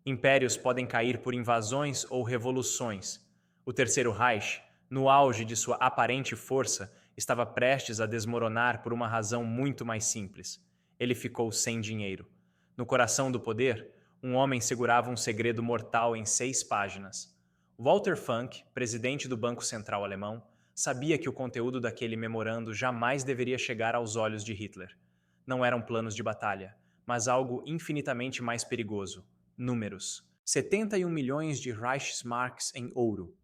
Impérios podem cair por invasões ou revoluções. O Terceiro Reich, no auge de sua aparente força, estava prestes a desmoronar por uma razão muito mais simples. Ele ficou sem dinheiro. No coração do poder, um homem segurava um segredo mortal em 6 páginas. Walter Funk, presidente do Banco Central Alemão, sabia que o conteúdo daquele memorando jamais deveria chegar aos olhos de Hitler. Não eram planos de batalha, mas algo infinitamente mais perigoso: números. 71 milhões de Reichsmarks em ouro.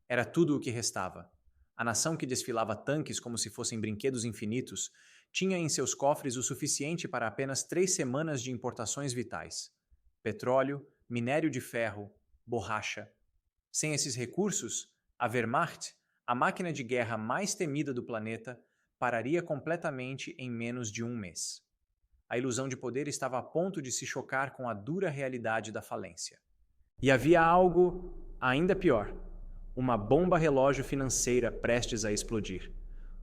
Era tudo o que restava. A nação que desfilava tanques como se fossem brinquedos infinitos tinha em seus cofres o suficiente para apenas 3 semanas de importações vitais: petróleo, minério de ferro, borracha. Sem esses recursos, a Wehrmacht, a máquina de guerra mais temida do planeta, pararia completamente em menos de um mês. A ilusão de poder estava a ponto de se chocar com a dura realidade da falência. E havia algo ainda pior: uma bomba relógio financeira prestes a explodir.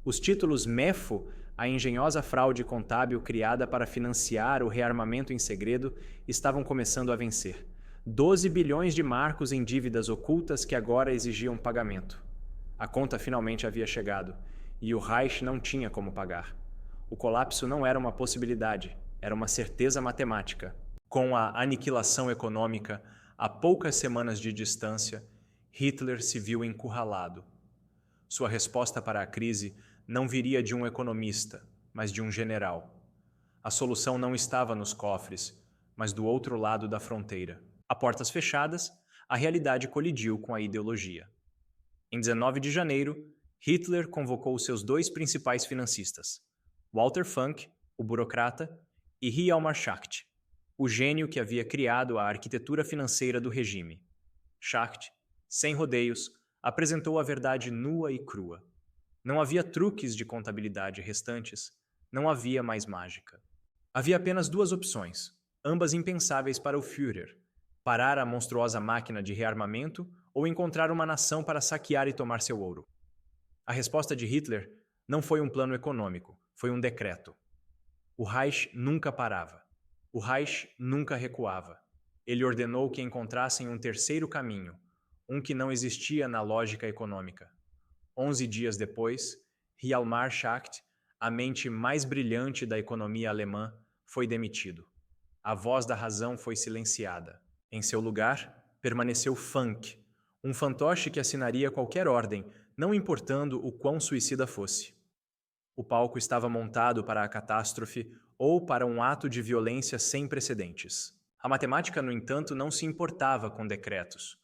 Os títulos MEFO, a engenhosa fraude contábil criada para financiar o rearmamento em segredo, estavam começando a vencer. 12 bilhões de marcos em dívidas ocultas que agora exigiam pagamento. A conta finalmente havia chegado, e o Reich não tinha como pagar. O colapso não era uma possibilidade, era uma certeza matemática. Com a aniquilação econômica, a poucas semanas de distância, Hitler se viu encurralado. Sua resposta para a crise não viria de um economista, mas de um general. A solução não estava nos cofres, mas do outro lado da fronteira. A portas fechadas, a realidade colidiu com a ideologia. Em 19 de janeiro, Hitler convocou seus 2 principais financistas, Walter Funk, o burocrata, e Hjalmar Schacht, o gênio que havia criado a arquitetura financeira do regime. Schacht, sem rodeios, apresentou a verdade nua e crua. Não havia truques de contabilidade restantes, não havia mais mágica. Havia apenas 2 opções, ambas impensáveis para o Führer: parar a monstruosa máquina de rearmamento ou encontrar uma nação para saquear e tomar seu ouro. A resposta de Hitler não foi um plano econômico, foi um decreto. O Reich nunca parava. O Reich nunca recuava. Ele ordenou que encontrassem um terceiro caminho, um que não existia na lógica econômica. 11 dias depois, Hjalmar Schacht, a mente mais brilhante da economia alemã, foi demitido. A voz da razão foi silenciada. Em seu lugar, permaneceu Funk, um fantoche que assinaria qualquer ordem, não importando o quão suicida fosse. O palco estava montado para a catástrofe ou para um ato de violência sem precedentes. A matemática, no entanto, não se importava com decretos.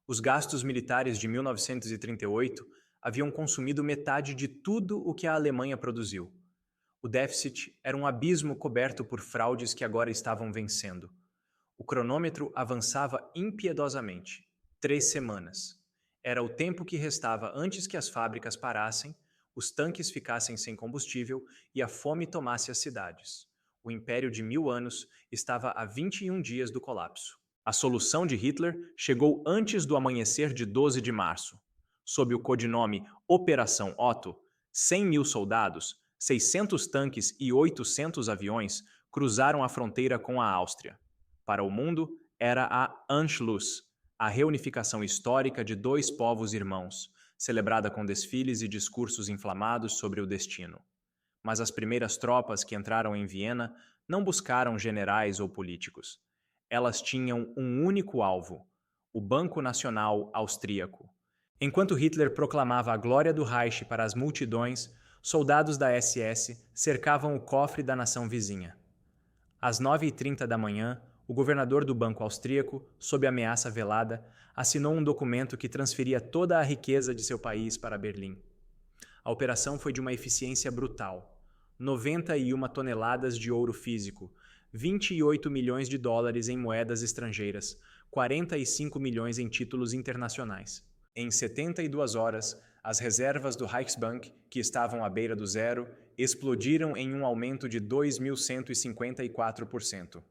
Os gastos militares de 1938 haviam consumido metade de tudo o que a Alemanha produziu. O déficit era um abismo coberto por fraudes que agora estavam vencendo. O cronômetro avançava impiedosamente. 3 semanas. Era o tempo que restava antes que as fábricas parassem, os tanques ficassem sem combustível e a fome tomasse as cidades. O império de 1000 anos estava a 21 dias do colapso. A solução de Hitler chegou antes do amanhecer de 12 de março. Sob o codinome Operação Otto, 100 mil soldados, 600 tanques e 800 aviões cruzaram a fronteira com a Áustria. Para o mundo, era a Anschluss, a reunificação histórica de 2 povos irmãos, celebrada com desfiles e discursos inflamados sobre o destino. Mas as primeiras tropas que entraram em Viena não buscaram generais ou políticos. Elas tinham um único alvo: o Banco Nacional Austríaco. Enquanto Hitler proclamava a glória do Reich para as multidões, soldados da SS cercavam o cofre da nação vizinha. Às 9h30 da manhã, o governador do Banco Austríaco, sob ameaça velada, assinou um documento que transferia toda a riqueza de seu país para Berlim. A operação foi de uma eficiência brutal: 91 toneladas de ouro físico, 28 milhões de dólares em moedas estrangeiras, 45 milhões em títulos internacionais. Em 72 horas, as reservas do Reichsbank, que estavam à beira do zero, explodiram em um aumento de 2.154%.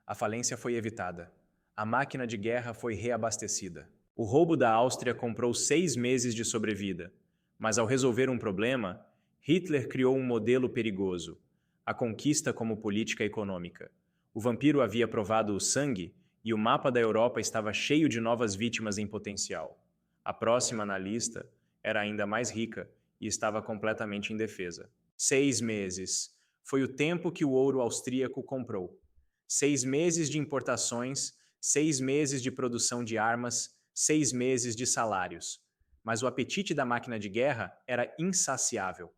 A falência foi evitada. A máquina de guerra foi reabastecida. O roubo da Áustria comprou 6 meses de sobrevida. Mas ao resolver um problema, Hitler criou um modelo perigoso: a conquista como política econômica. O vampiro havia provado o sangue e o mapa da Europa estava cheio de novas vítimas em potencial. A próxima na lista era ainda mais rica e estava completamente indefesa. 6 meses. Foi o tempo que o ouro austríaco comprou. 6 meses de importações, 6 meses de produção de armas, 6 meses de salários. Mas o apetite da máquina de guerra era insaciável.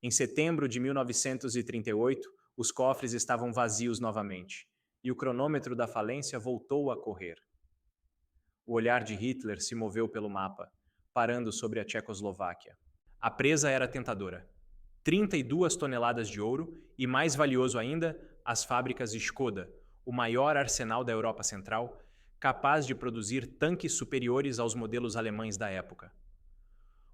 Em setembro de 1938, os cofres estavam vazios novamente, e o cronômetro da falência voltou a correr. O olhar de Hitler se moveu pelo mapa, parando sobre a Tchecoslováquia. A presa era tentadora. 32 toneladas de ouro e, mais valioso ainda, as fábricas Škoda, o maior arsenal da Europa Central, capaz de produzir tanques superiores aos modelos alemães da época.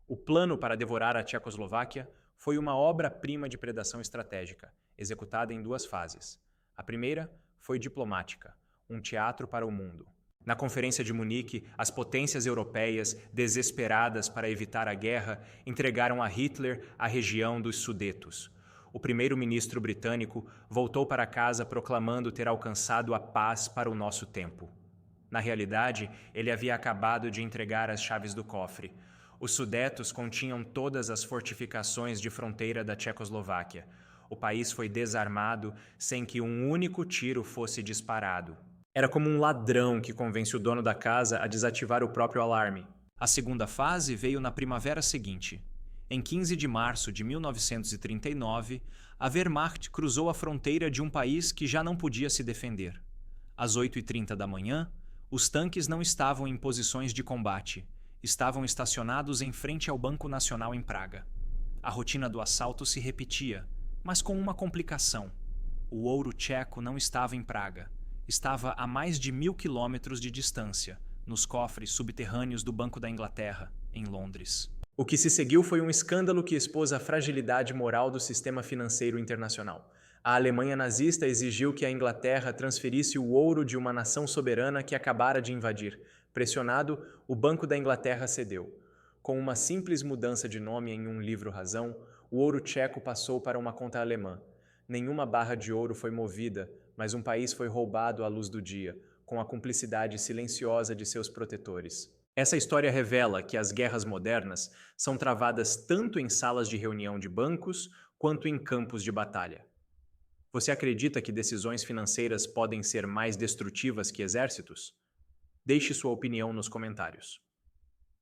O plano para devorar a Tchecoslováquia foi uma obra-prima de predação estratégica, executada em 2 fases. A primeira foi diplomática, um teatro para o mundo. Na Conferência de Munique, as potências europeias, desesperadas para evitar a guerra, entregaram a Hitler a região dos Sudetos. O primeiro-ministro britânico voltou para casa proclamando ter alcançado a paz para o nosso tempo. Na realidade, ele havia acabado de entregar as chaves do cofre. Os Sudetos continham todas as fortificações de fronteira da Tchecoslováquia. O país foi desarmado sem que um único tiro fosse disparado. Era como um ladrão que convence o dono da casa a desativar o próprio alarme. A segunda fase veio na primavera seguinte. Em 15 de março de 1939, a Wehrmacht cruzou a fronteira de um país que já não podia se defender. Às 8h30 da manhã, os tanques não estavam em posições de combate. Estavam estacionados em frente ao Banco Nacional em Praga. A rotina do assalto se repetia, mas com uma complicação. O ouro tcheco não estava em Praga. Estava a mais de 1.000 quilômetros de distância, nos cofres subterrâneos do Banco da Inglaterra, em Londres. O que se seguiu foi um escândalo que expôs a fragilidade moral do sistema financeiro internacional. A Alemanha nazista exigiu que a Inglaterra transferisse o ouro de uma nação soberana que acabara de invadir. Pressionado, o Banco da Inglaterra cedeu. Com uma simples mudança de nome em um livro-razão, o ouro tcheco passou para uma conta alemã. Nenhuma barra de ouro foi movida, mas um país foi roubado à luz do dia, com a cumplicidade silenciosa de seus protetores. Essa história revela que as guerras modernas são travadas tanto em salas de reunião de bancos quanto em campos de batalha. Você acredita que decisões financeiras podem ser mais destrutivas que exércitos? Deixe sua opinião nos comentários.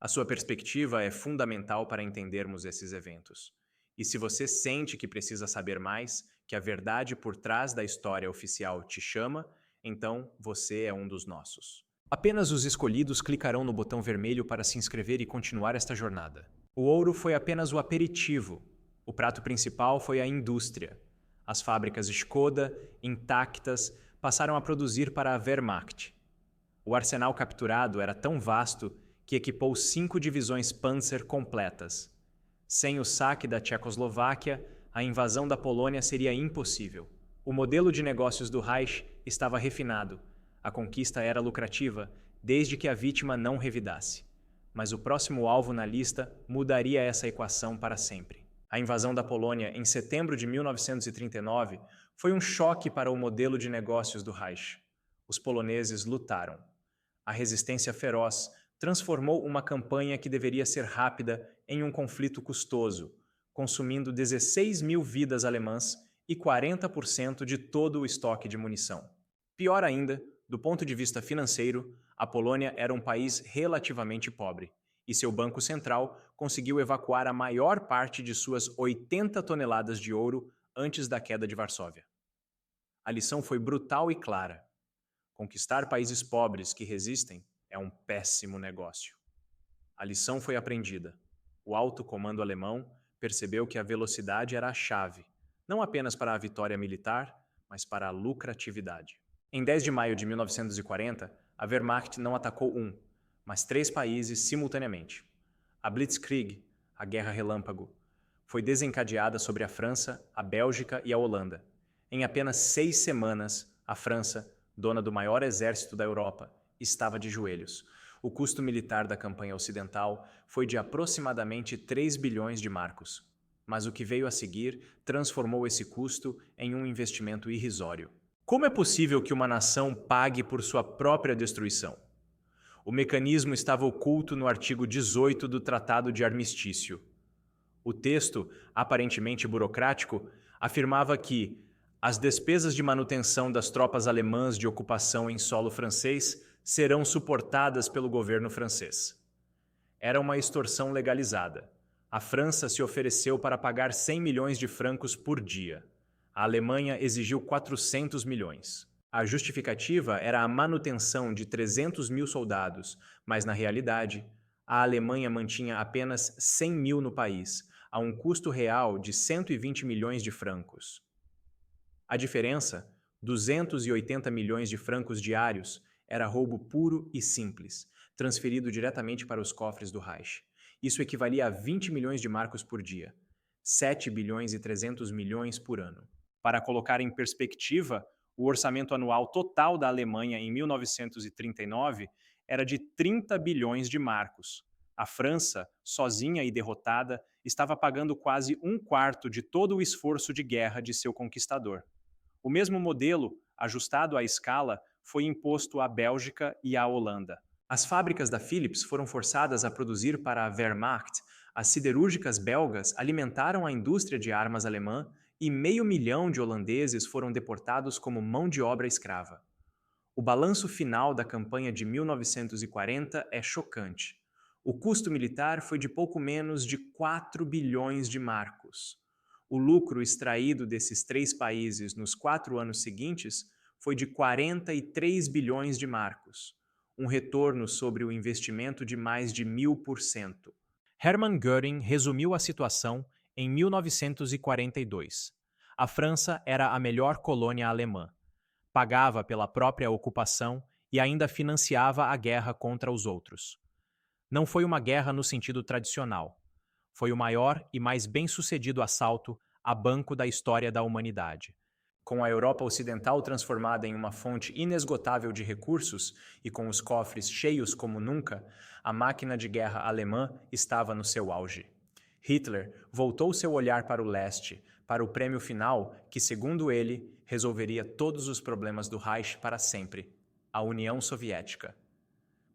A sua perspectiva é fundamental para entendermos esses eventos. E se você sente que precisa saber mais, que a verdade por trás da história oficial te chama, então você é um dos nossos. Apenas os escolhidos clicarão no botão vermelho para se inscrever e continuar esta jornada. O ouro foi apenas o aperitivo. O prato principal foi a indústria. As fábricas Škoda, intactas, passaram a produzir para a Wehrmacht. O arsenal capturado era tão vasto que equipou 5 divisões Panzer completas. Sem o saque da Tchecoslováquia, a invasão da Polônia seria impossível. O modelo de negócios do Reich estava refinado. A conquista era lucrativa, desde que a vítima não revidasse. Mas o próximo alvo na lista mudaria essa equação para sempre. A invasão da Polônia em setembro de 1939 foi um choque para o modelo de negócios do Reich. Os poloneses lutaram. A resistência feroz transformou uma campanha que deveria ser rápida em um conflito custoso, consumindo 16.000 vidas alemãs e 40% de todo o estoque de munição. Pior ainda, do ponto de vista financeiro, a Polônia era um país relativamente pobre, e seu Banco Central conseguiu evacuar a maior parte de suas 80 toneladas de ouro antes da queda de Varsóvia. A lição foi brutal e clara. Conquistar países pobres que resistem é um péssimo negócio. A lição foi aprendida. O alto comando alemão percebeu que a velocidade era a chave, não apenas para a vitória militar, mas para a lucratividade. Em 10 de maio de 1940, a Wehrmacht não atacou mas 3 países simultaneamente. A Blitzkrieg, a Guerra Relâmpago, foi desencadeada sobre a França, a Bélgica e a Holanda. Em apenas 6 semanas, a França, dona do maior exército da Europa, estava de joelhos. O custo militar da campanha ocidental foi de aproximadamente 3 bilhões de marcos. Mas o que veio a seguir transformou esse custo em um investimento irrisório. Como é possível que uma nação pague por sua própria destruição? O mecanismo estava oculto no artigo 18 do Tratado de Armistício. O texto, aparentemente burocrático, afirmava que as despesas de manutenção das tropas alemãs de ocupação em solo francês serão suportadas pelo governo francês. Era uma extorsão legalizada. A França se ofereceu para pagar 100 milhões de francos por dia. A Alemanha exigiu 400 milhões. A justificativa era a manutenção de 300 mil soldados, mas na realidade, a Alemanha mantinha apenas 100 mil no país, a um custo real de 120 milhões de francos. A diferença, 280 milhões de francos diários, era roubo puro e simples, transferido diretamente para os cofres do Reich. Isso equivalia a 20 milhões de marcos por dia, 7 bilhões e 300 milhões por ano. Para colocar em perspectiva, o orçamento anual total da Alemanha em 1939 era de 30 bilhões de marcos. A França, sozinha e derrotada, estava pagando quase um quarto de todo o esforço de guerra de seu conquistador. O mesmo modelo, ajustado à escala, foi imposto à Bélgica e à Holanda. As fábricas da Philips foram forçadas a produzir para a Wehrmacht. As siderúrgicas belgas alimentaram a indústria de armas alemã e 500.000 de holandeses foram deportados como mão de obra escrava. O balanço final da campanha de 1940 é chocante. O custo militar foi de pouco menos de 4 bilhões de marcos. O lucro extraído desses 3 países nos 4 anos seguintes foi de 43 bilhões de marcos, um retorno sobre o investimento de mais de 1000%. Hermann Göring resumiu a situação em 1942. A França era a melhor colônia alemã. Pagava pela própria ocupação e ainda financiava a guerra contra os outros. Não foi uma guerra no sentido tradicional. Foi o maior e mais bem-sucedido assalto a banco da história da humanidade. Com a Europa Ocidental transformada em uma fonte inesgotável de recursos e com os cofres cheios como nunca, a máquina de guerra alemã estava no seu auge. Hitler voltou seu olhar para o leste, para o prêmio final que, segundo ele, resolveria todos os problemas do Reich para sempre, a União Soviética.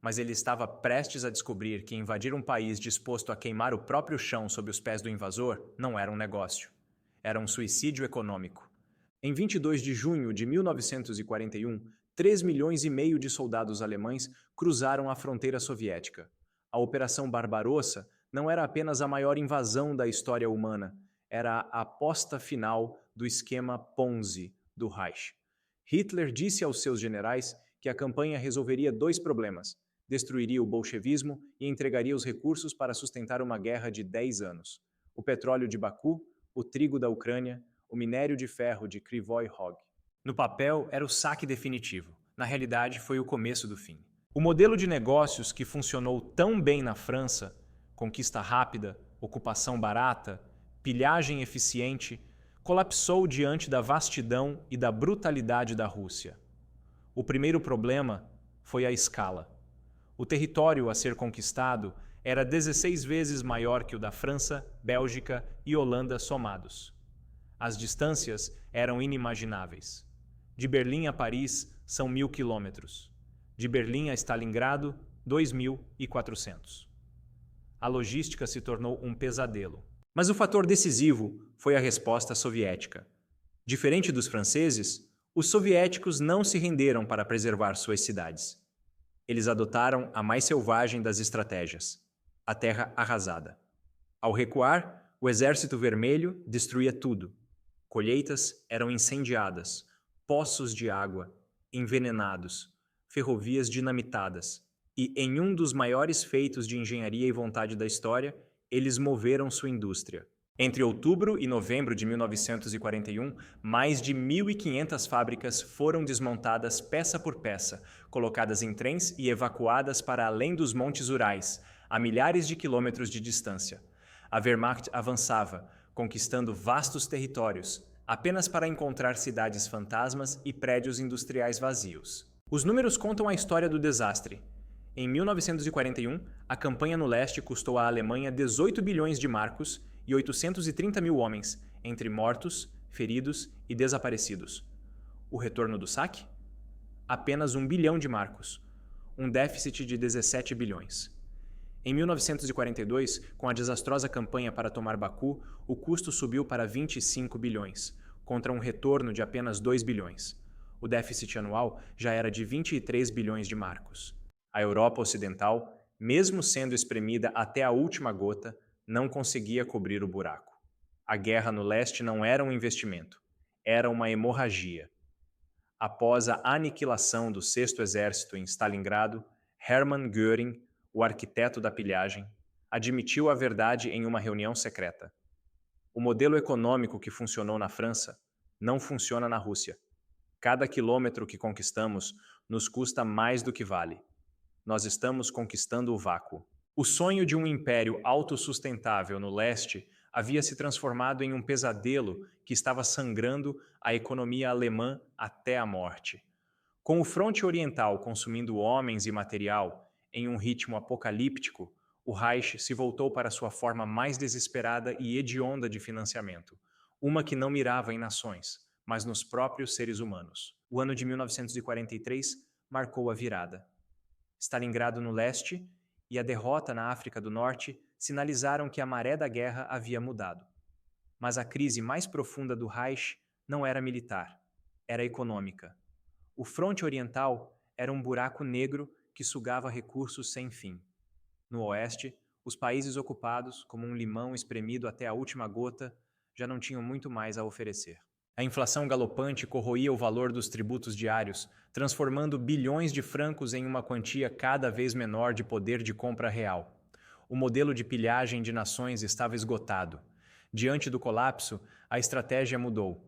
Mas ele estava prestes a descobrir que invadir um país disposto a queimar o próprio chão sob os pés do invasor não era um negócio. Era um suicídio econômico. Em 22 de junho de 1941, 3,5 milhões de soldados alemães cruzaram a fronteira soviética. A Operação Barbarossa não era apenas a maior invasão da história humana, era a aposta final do esquema Ponzi do Reich. Hitler disse aos seus generais que a campanha resolveria 2 problemas: destruiria o bolchevismo e entregaria os recursos para sustentar uma guerra de 10 anos. O petróleo de Baku, o trigo da Ucrânia, o minério de ferro de Kryvyi Rog. No papel, era o saque definitivo. Na realidade, foi o começo do fim. O modelo de negócios que funcionou tão bem na França, conquista rápida, ocupação barata, pilhagem eficiente, colapsou diante da vastidão e da brutalidade da Rússia. O primeiro problema foi a escala. O território a ser conquistado era 16 vezes maior que o da França, Bélgica e Holanda somados. As distâncias eram inimagináveis. De Berlim a Paris são 1.000 quilômetros. De Berlim a Stalingrado, 2.400. A logística se tornou um pesadelo. Mas o fator decisivo foi a resposta soviética. Diferente dos franceses, os soviéticos não se renderam para preservar suas cidades. Eles adotaram a mais selvagem das estratégias: a terra arrasada. Ao recuar, o Exército Vermelho destruía tudo. Colheitas eram incendiadas, poços de água envenenados, ferrovias dinamitadas, e em um dos maiores feitos de engenharia e vontade da história, eles moveram sua indústria. Entre outubro e novembro de 1941, mais de 1.500 fábricas foram desmontadas peça por peça, colocadas em trens e evacuadas para além dos Montes Urais, a milhares de quilômetros de distância. A Wehrmacht avançava, conquistando vastos territórios, apenas para encontrar cidades fantasmas e prédios industriais vazios. Os números contam a história do desastre. Em 1941, a campanha no leste custou à Alemanha 18 bilhões de marcos e 830 mil homens, entre mortos, feridos e desaparecidos. O retorno do saque? Apenas 1 bilhão de marcos, um déficit de 17 bilhões. Em 1942, com a desastrosa campanha para tomar Baku, o custo subiu para 25 bilhões, contra um retorno de apenas 2 bilhões. O déficit anual já era de 23 bilhões de marcos. A Europa Ocidental, mesmo sendo espremida até a última gota, não conseguia cobrir o buraco. A guerra no leste não era um investimento, era uma hemorragia. Após a aniquilação do Sexto Exército em Stalingrado, Hermann Göring, o arquiteto da pilhagem, admitiu a verdade em uma reunião secreta. O modelo econômico que funcionou na França não funciona na Rússia. Cada quilômetro que conquistamos nos custa mais do que vale. Nós estamos conquistando o vácuo. O sonho de um império autossustentável no leste havia se transformado em um pesadelo que estava sangrando a economia alemã até a morte. Com o fronte oriental consumindo homens e material em um ritmo apocalíptico, o Reich se voltou para sua forma mais desesperada e hedionda de financiamento, uma que não mirava em nações, mas nos próprios seres humanos. O ano de 1943 marcou a virada. Stalingrado no leste e a derrota na África do Norte sinalizaram que a maré da guerra havia mudado. Mas a crise mais profunda do Reich não era militar, era econômica. O fronte oriental era um buraco negro que sugava recursos sem fim. No oeste, os países ocupados, como um limão espremido até a última gota, já não tinham muito mais a oferecer. A inflação galopante corroía o valor dos tributos diários, transformando bilhões de francos em uma quantia cada vez menor de poder de compra real. O modelo de pilhagem de nações estava esgotado. Diante do colapso, a estratégia mudou.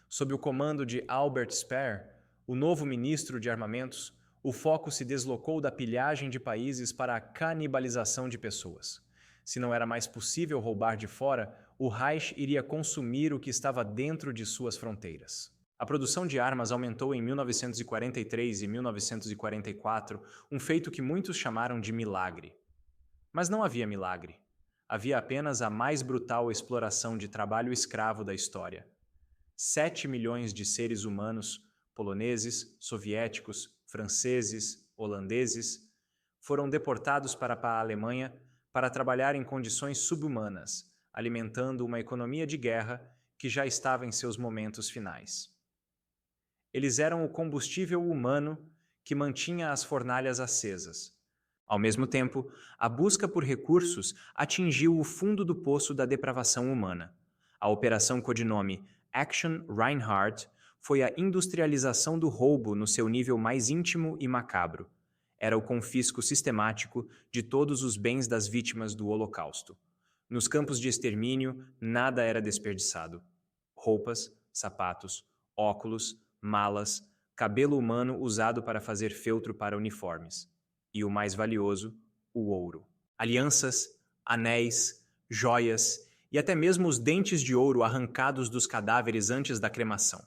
Sob o comando de Albert Speer, o novo ministro de armamentos, o foco se deslocou da pilhagem de países para a canibalização de pessoas. Se não era mais possível roubar de fora, o Reich iria consumir o que estava dentro de suas fronteiras. A produção de armas aumentou em 1943 e 1944, um feito que muitos chamaram de milagre. Mas não havia milagre. Havia apenas a mais brutal exploração de trabalho escravo da história. 7 milhões de seres humanos, poloneses, soviéticos, franceses, holandeses, foram deportados para a Alemanha para trabalhar em condições subhumanas, alimentando uma economia de guerra que já estava em seus momentos finais. Eles eram o combustível humano que mantinha as fornalhas acesas. Ao mesmo tempo, a busca por recursos atingiu o fundo do poço da depravação humana. A operação codinome Action Reinhardt foi a industrialização do roubo no seu nível mais íntimo e macabro. Era o confisco sistemático de todos os bens das vítimas do Holocausto. Nos campos de extermínio, nada era desperdiçado. Roupas, sapatos, óculos, malas, cabelo humano usado para fazer feltro para uniformes. E o mais valioso, o ouro. Alianças, anéis, joias e até mesmo os dentes de ouro arrancados dos cadáveres antes da cremação.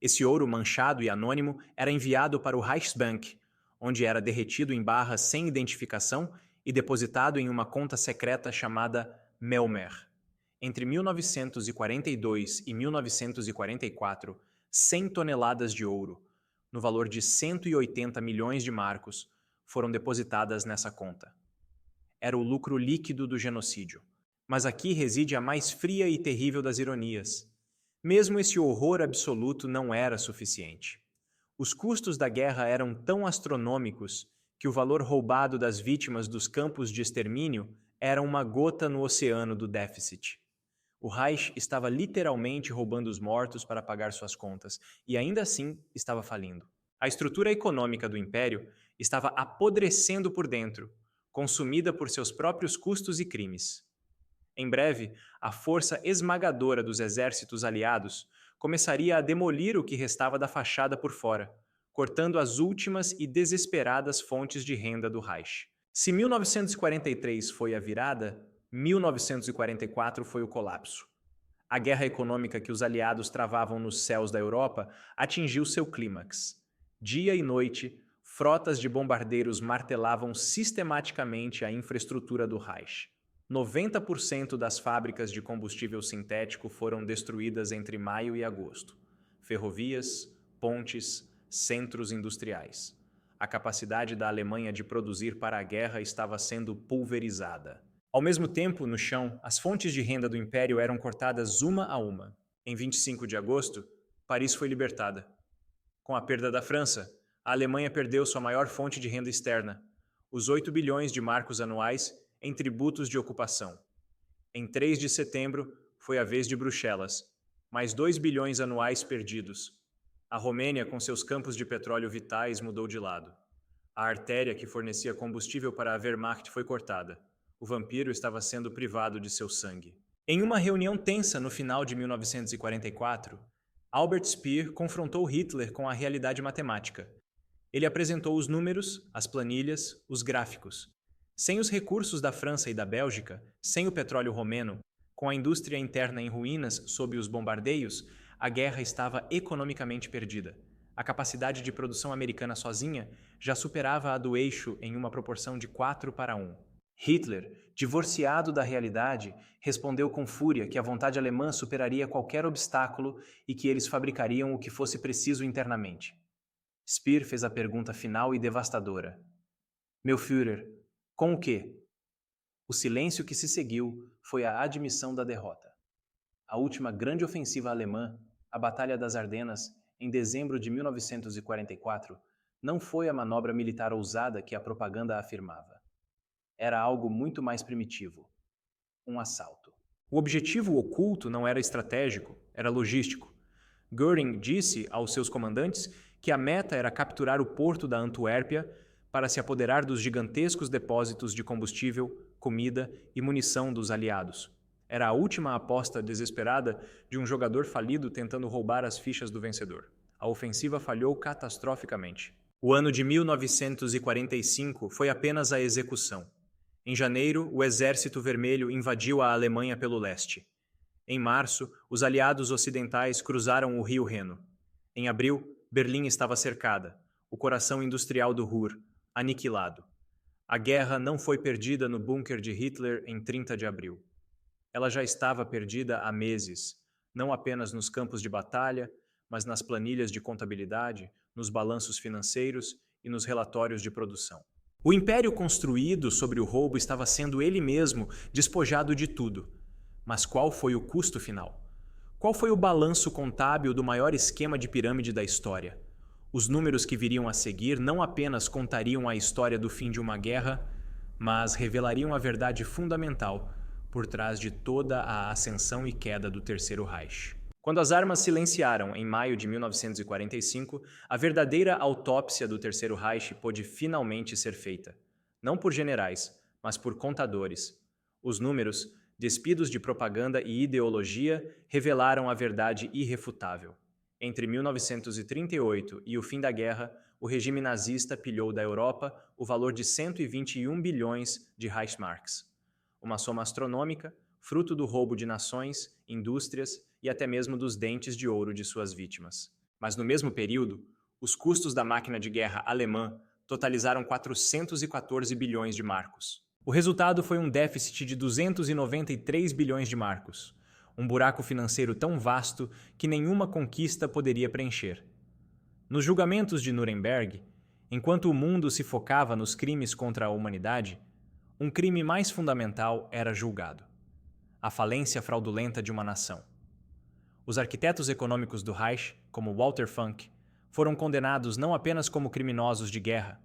Esse ouro manchado e anônimo era enviado para o Reichsbank, onde era derretido em barras sem identificação e depositado em uma conta secreta chamada Melmer. Entre 1942 e 1944, 100 toneladas de ouro, no valor de 180 milhões de marcos, foram depositadas nessa conta. Era o lucro líquido do genocídio. Mas aqui reside a mais fria e terrível das ironias. Mesmo esse horror absoluto não era suficiente. Os custos da guerra eram tão astronômicos que o valor roubado das vítimas dos campos de extermínio era uma gota no oceano do déficit. O Reich estava literalmente roubando os mortos para pagar suas contas e ainda assim estava falindo. A estrutura econômica do império estava apodrecendo por dentro, consumida por seus próprios custos e crimes. Em breve, a força esmagadora dos exércitos aliados começaria a demolir o que restava da fachada por fora, cortando as últimas e desesperadas fontes de renda do Reich. Se 1943 foi a virada, 1944 foi o colapso. A guerra econômica que os aliados travavam nos céus da Europa atingiu seu clímax. Dia e noite, frotas de bombardeiros martelavam sistematicamente a infraestrutura do Reich. 90% das fábricas de combustível sintético foram destruídas entre maio e agosto. Ferrovias, pontes, centros industriais. A capacidade da Alemanha de produzir para a guerra estava sendo pulverizada. Ao mesmo tempo, no chão, as fontes de renda do Império eram cortadas uma a uma. Em 25 de agosto, Paris foi libertada. Com a perda da França, a Alemanha perdeu sua maior fonte de renda externa, os 8 bilhões de marcos anuais em tributos de ocupação. Em 3 de setembro, foi a vez de Bruxelas, mais 2 bilhões anuais perdidos. A Romênia, com seus campos de petróleo vitais, mudou de lado. A artéria que fornecia combustível para a Wehrmacht foi cortada. O vampiro estava sendo privado de seu sangue. Em uma reunião tensa no final de 1944, Albert Speer confrontou Hitler com a realidade matemática. Ele apresentou os números, as planilhas, os gráficos. Sem os recursos da França e da Bélgica, sem o petróleo romeno, com a indústria interna em ruínas sob os bombardeios, a guerra estava economicamente perdida. A capacidade de produção americana sozinha já superava a do eixo em uma proporção de 4:1. Hitler, divorciado da realidade, respondeu com fúria que a vontade alemã superaria qualquer obstáculo e que eles fabricariam o que fosse preciso internamente. Speer fez a pergunta final e devastadora. Meu Führer, com o quê? O silêncio que se seguiu foi a admissão da derrota. A última grande ofensiva alemã, a Batalha das Ardenas, em dezembro de 1944, não foi a manobra militar ousada que a propaganda afirmava. Era algo muito mais primitivo. Um assalto. O objetivo oculto não era estratégico, era logístico. Göring disse aos seus comandantes que a meta era capturar o porto da Antuérpia para se apoderar dos gigantescos depósitos de combustível, comida e munição dos aliados. Era a última aposta desesperada de um jogador falido tentando roubar as fichas do vencedor. A ofensiva falhou catastroficamente. O ano de 1945 foi apenas a execução. Em janeiro, o Exército Vermelho invadiu a Alemanha pelo leste. Em março, os aliados ocidentais cruzaram o rio Reno. Em abril, Berlim estava cercada, o coração industrial do Ruhr, aniquilado. A guerra não foi perdida no bunker de Hitler em 30 de abril. Ela já estava perdida há meses, não apenas nos campos de batalha, mas nas planilhas de contabilidade, nos balanços financeiros e nos relatórios de produção. O império construído sobre o roubo estava sendo ele mesmo despojado de tudo. Mas qual foi o custo final? Qual foi o balanço contábil do maior esquema de pirâmide da história? Os números que viriam a seguir não apenas contariam a história do fim de uma guerra, mas revelariam a verdade fundamental por trás de toda a ascensão e queda do Terceiro Reich. Quando as armas silenciaram em maio de 1945, a verdadeira autópsia do Terceiro Reich pôde finalmente ser feita. Não por generais, mas por contadores. Os números, despidos de propaganda e ideologia, revelaram a verdade irrefutável. Entre 1938 e o fim da guerra, o regime nazista pilhou da Europa o valor de 121 bilhões de Reichsmarks. Uma soma astronômica, fruto do roubo de nações, indústrias e até mesmo dos dentes de ouro de suas vítimas. Mas no mesmo período, os custos da máquina de guerra alemã totalizaram 414 bilhões de marcos. O resultado foi um déficit de 293 bilhões de marcos, um buraco financeiro tão vasto que nenhuma conquista poderia preencher. Nos julgamentos de Nuremberg, enquanto o mundo se focava nos crimes contra a humanidade, um crime mais fundamental era julgado: a falência fraudulenta de uma nação. Os arquitetos econômicos do Reich, como Walter Funk, foram condenados não apenas como criminosos de guerra,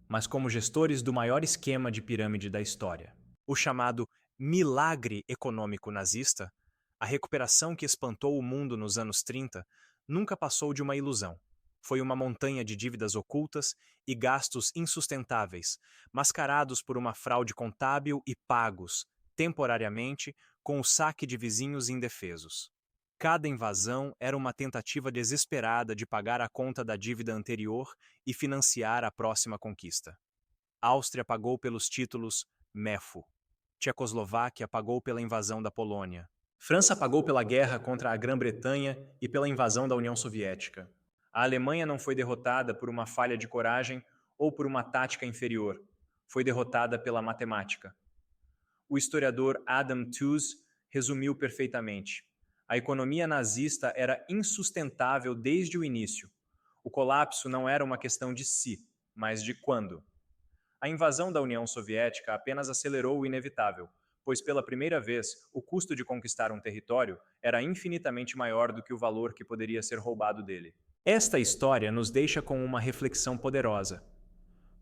mas como gestores do maior esquema de pirâmide da história. O chamado milagre econômico nazista, a recuperação que espantou o mundo nos anos 30, nunca passou de uma ilusão. Foi uma montanha de dívidas ocultas e gastos insustentáveis, mascarados por uma fraude contábil e pagos, temporariamente, com o saque de vizinhos indefesos. Cada invasão era uma tentativa desesperada de pagar a conta da dívida anterior e financiar a próxima conquista. Áustria pagou pelos títulos MEFU. Tchecoslováquia pagou pela invasão da Polônia. França pagou pela guerra contra a Grã-Bretanha e pela invasão da União Soviética. A Alemanha não foi derrotada por uma falha de coragem ou por uma tática inferior. Foi derrotada pela matemática. O historiador Adam Tooze resumiu perfeitamente. A economia nazista era insustentável desde o início. O colapso não era uma questão de se, mas de quando. A invasão da União Soviética apenas acelerou o inevitável, pois pela primeira vez o custo de conquistar um território era infinitamente maior do que o valor que poderia ser roubado dele. Esta história nos deixa com uma reflexão poderosa.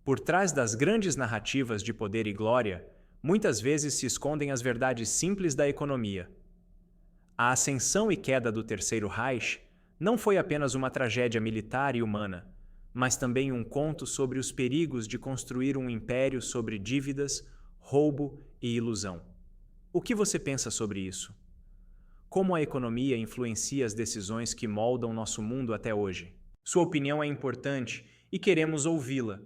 Por trás das grandes narrativas de poder e glória, muitas vezes se escondem as verdades simples da economia. A ascensão e queda do Terceiro Reich não foi apenas uma tragédia militar e humana, mas também um conto sobre os perigos de construir um império sobre dívidas, roubo e ilusão. O que você pensa sobre isso? Como a economia influencia as decisões que moldam nosso mundo até hoje? Sua opinião é importante e queremos ouvi-la.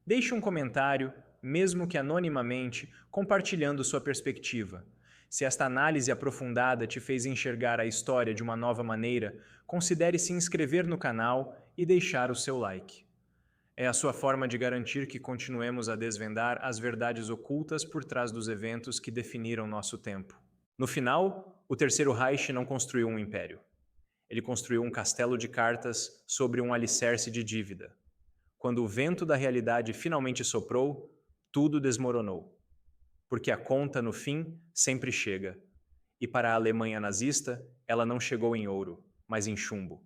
Deixe um comentário, mesmo que anonimamente, compartilhando sua perspectiva. Se esta análise aprofundada te fez enxergar a história de uma nova maneira, considere se inscrever no canal e deixar o seu like. É a sua forma de garantir que continuemos a desvendar as verdades ocultas por trás dos eventos que definiram nosso tempo. No final, o Terceiro Reich não construiu um império. Ele construiu um castelo de cartas sobre um alicerce de dívida. Quando o vento da realidade finalmente soprou, tudo desmoronou. Porque a conta, no fim, sempre chega. E para a Alemanha nazista, ela não chegou em ouro, mas em chumbo.